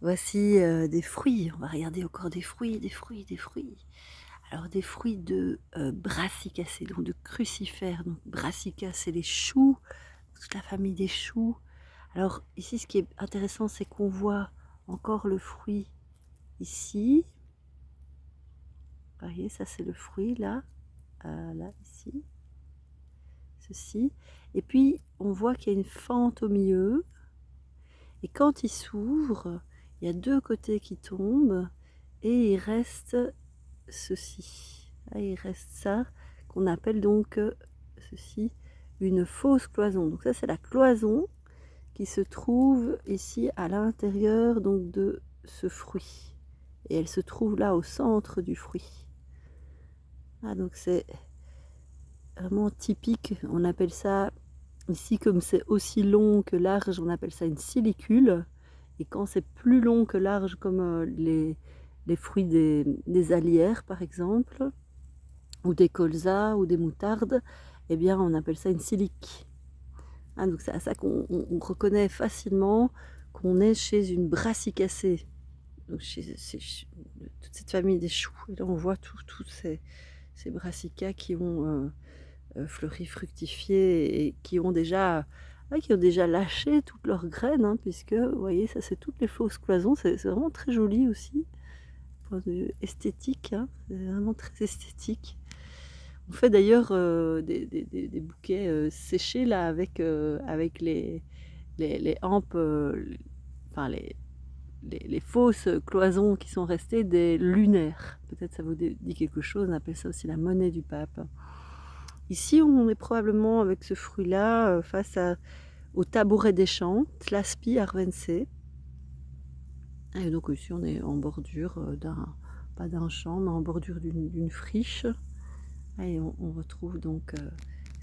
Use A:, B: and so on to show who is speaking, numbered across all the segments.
A: Voici des fruits. On va regarder encore des fruits, des fruits, des fruits. Alors des fruits de brassicacées, donc de crucifères. Donc brassicas, c'est les choux, toute la famille des choux. Alors ici, ce qui est intéressant, c'est qu'on voit encore le fruit ici. Vous voyez, ça c'est le fruit là, là ici, ceci. Et puis on voit qu'il y a une fente au milieu. Et quand il s'ouvre, il y a deux côtés qui tombent et il reste ceci. Là, il reste ça qu'on appelle donc ceci une fausse cloison. Donc ça c'est la cloison qui se trouve ici à l'intérieur donc de ce fruit. Et elle se trouve là au centre du fruit. Ah, donc c'est vraiment typique. On appelle ça ici, comme c'est aussi long que large, on appelle ça une silicule. Et quand c'est plus long que large, comme les fruits des alières par exemple, ou des colzas ou des moutardes, eh bien on appelle ça une silique. Ah, donc c'est à ça qu'on reconnaît facilement qu'on est chez une brassicacée. Donc toute cette famille des choux. Et là on voit tous ces brassicas qui ont fleuri, fructifié et qui ont déjà lâché toutes leurs graines, hein, puisque vous voyez, ça c'est toutes les fausses cloisons. C'est vraiment très joli aussi, point de vue esthétique, hein, c'est vraiment très esthétique. On fait d'ailleurs des bouquets séchés là avec les hampes, enfin les fausses cloisons qui sont restées des lunaires. Peut-être ça vous dit quelque chose, on appelle ça aussi la monnaie du pape. Ici, on est probablement avec ce fruit-là face au tabouret des champs, Tlaspi arvensé. Et donc ici, on est en bordure pas d'un champ, mais en bordure d'une friche. Et on retrouve donc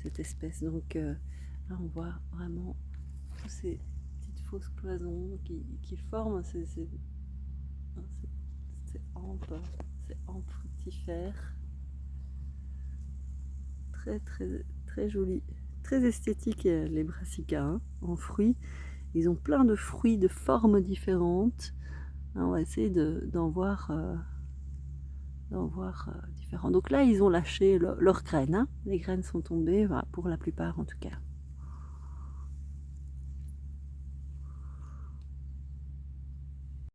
A: cette espèce. Donc là, on voit vraiment toutes ces petites fausses cloisons qui forment ces hampes fructifères. Très, très, très joli. Très esthétique, les brassicas, hein, en fruits. Ils ont plein de fruits de formes différentes. On va essayer d'en voir, différents. Donc là, ils ont lâché leurs graines, hein. Les graines sont tombées, voilà, pour la plupart en tout cas.